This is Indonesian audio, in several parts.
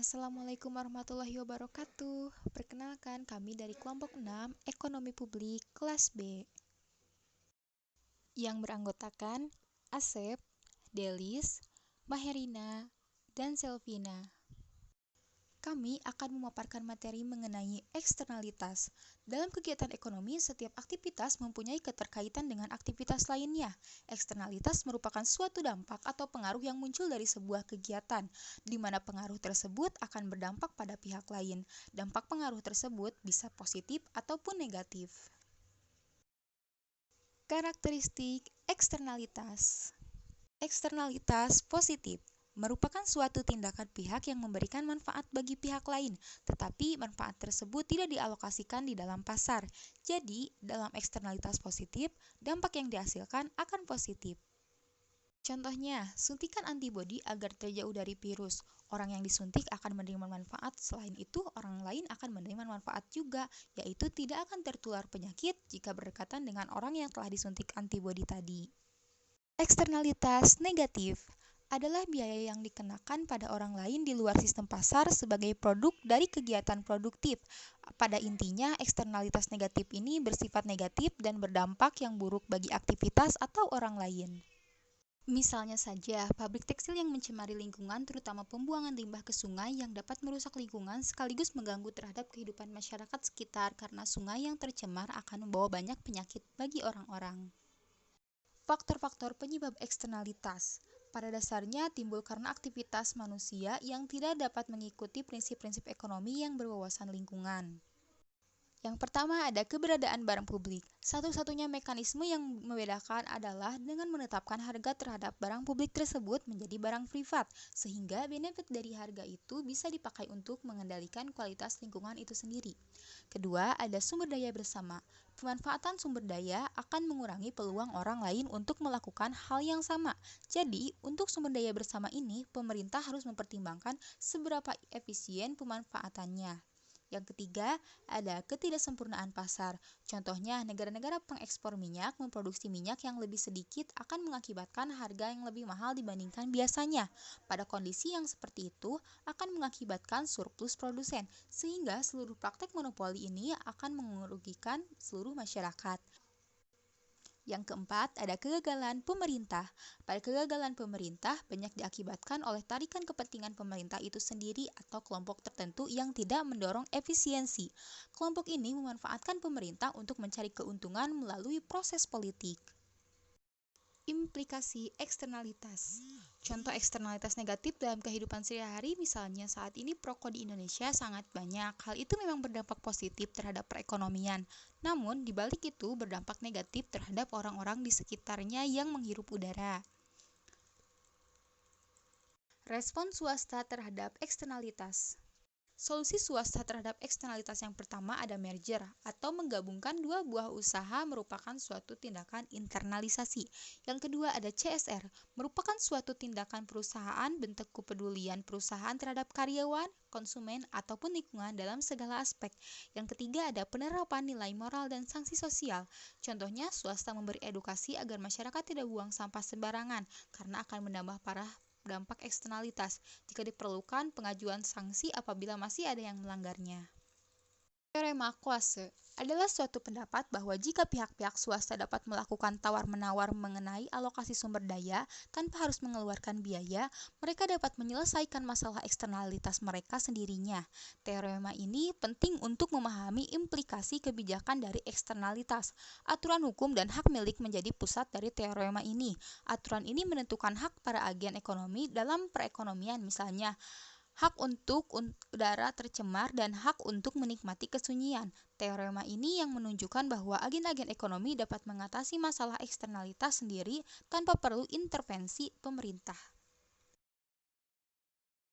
Assalamualaikum warahmatullahi wabarakatuh. Perkenalkan, kami dari kelompok 6 Ekonomi Publik kelas B yang beranggotakan Asep, Delis, Maherina, dan Selvina. Kami akan memaparkan materi mengenai eksternalitas. Dalam kegiatan ekonomi, setiap aktivitas mempunyai keterkaitan dengan aktivitas lainnya. Eksternalitas merupakan suatu dampak atau pengaruh yang muncul dari sebuah kegiatan, di mana pengaruh tersebut akan berdampak pada pihak lain. Dampak pengaruh tersebut bisa positif ataupun negatif. Karakteristik eksternalitas. Eksternalitas positif merupakan suatu tindakan pihak yang memberikan manfaat bagi pihak lain, tetapi manfaat tersebut tidak dialokasikan di dalam pasar. Jadi, dalam eksternalitas positif, dampak yang dihasilkan akan positif. Contohnya, suntikan antibodi agar terjauh dari virus. Orang yang disuntik akan menerima manfaat, selain itu orang lain akan menerima manfaat juga, yaitu tidak akan tertular penyakit jika berdekatan dengan orang yang telah disuntik antibodi tadi. Eksternalitas negatif adalah biaya yang dikenakan pada orang lain di luar sistem pasar sebagai produk dari kegiatan produktif. Pada intinya, eksternalitas negatif ini bersifat negatif dan berdampak yang buruk bagi aktivitas atau orang lain. Misalnya saja, pabrik tekstil yang mencemari lingkungan, terutama pembuangan limbah ke sungai yang dapat merusak lingkungan sekaligus mengganggu terhadap kehidupan masyarakat sekitar karena sungai yang tercemar akan membawa banyak penyakit bagi orang-orang. Faktor-faktor penyebab eksternalitas pada dasarnya timbul karena aktivitas manusia yang tidak dapat mengikuti prinsip-prinsip ekonomi yang berwawasan lingkungan. Yang pertama ada keberadaan barang publik. Satu-satunya mekanisme yang membedakan adalah dengan menetapkan harga terhadap barang publik tersebut menjadi barang privat, sehingga benefit dari harga itu bisa dipakai untuk mengendalikan kualitas lingkungan itu sendiri. Kedua, ada sumber daya bersama. Pemanfaatan sumber daya akan mengurangi peluang orang lain untuk melakukan hal yang sama. Jadi, untuk sumber daya bersama ini, pemerintah harus mempertimbangkan seberapa efisien pemanfaatannya. Yang ketiga, ada ketidaksempurnaan pasar. Contohnya, negara-negara pengekspor minyak memproduksi minyak yang lebih sedikit akan mengakibatkan harga yang lebih mahal dibandingkan biasanya. Pada kondisi yang seperti itu, akan mengakibatkan surplus produsen, sehingga seluruh praktek monopoli ini akan merugikan seluruh masyarakat. Yang keempat, ada kegagalan pemerintah. Pada kegagalan pemerintah, banyak diakibatkan oleh tarikan kepentingan pemerintah itu sendiri atau kelompok tertentu yang tidak mendorong efisiensi. Kelompok ini memanfaatkan pemerintah untuk mencari keuntungan melalui proses politik. Implikasi eksternalitas. Contoh eksternalitas negatif dalam kehidupan sehari-hari misalnya saat ini perokok di Indonesia sangat banyak. Hal itu memang berdampak positif terhadap perekonomian. Namun, di balik itu berdampak negatif terhadap orang-orang di sekitarnya yang menghirup udara. Respon swasta terhadap eksternalitas. Solusi swasta terhadap eksternalitas yang pertama ada merger atau menggabungkan dua buah usaha merupakan suatu tindakan internalisasi. Yang kedua ada CSR, merupakan suatu tindakan perusahaan bentuk kepedulian perusahaan terhadap karyawan, konsumen, ataupun lingkungan dalam segala aspek. Yang ketiga ada penerapan nilai moral dan sanksi sosial. Contohnya swasta memberi edukasi agar masyarakat tidak buang sampah sembarangan karena akan menambah parah dampak eksternalitas jika diperlukan pengajuan sanksi apabila masih ada yang melanggarnya. Teorema Coase adalah suatu pendapat bahwa jika pihak-pihak swasta dapat melakukan tawar-menawar mengenai alokasi sumber daya tanpa harus mengeluarkan biaya, mereka dapat menyelesaikan masalah eksternalitas mereka sendirinya. Teorema ini penting untuk memahami implikasi kebijakan dari eksternalitas. Aturan hukum dan hak milik menjadi pusat dari teorema ini. Aturan ini menentukan hak para agen ekonomi dalam perekonomian, misalnya hak untuk udara tercemar dan hak untuk menikmati kesunyian. Teorema ini yang menunjukkan bahwa agen-agen ekonomi dapat mengatasi masalah eksternalitas sendiri tanpa perlu intervensi pemerintah.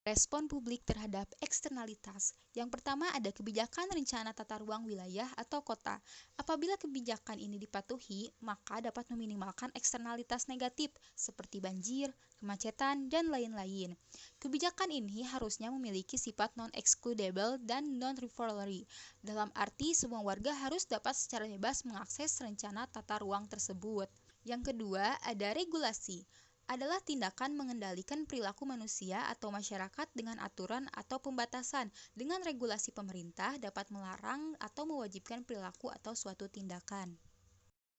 Respon publik terhadap eksternalitas. Yang pertama ada kebijakan rencana tata ruang wilayah atau kota. Apabila kebijakan ini dipatuhi, maka dapat meminimalkan eksternalitas negatif seperti banjir, kemacetan, dan lain-lain. Kebijakan ini harusnya memiliki sifat non-excludable dan non-rivalry. Dalam arti semua warga harus dapat secara bebas mengakses rencana tata ruang tersebut. Yang kedua ada regulasi. adalah tindakan mengendalikan perilaku manusia atau masyarakat dengan aturan atau pembatasan. Dengan regulasi pemerintah dapat melarang atau mewajibkan perilaku atau suatu tindakan.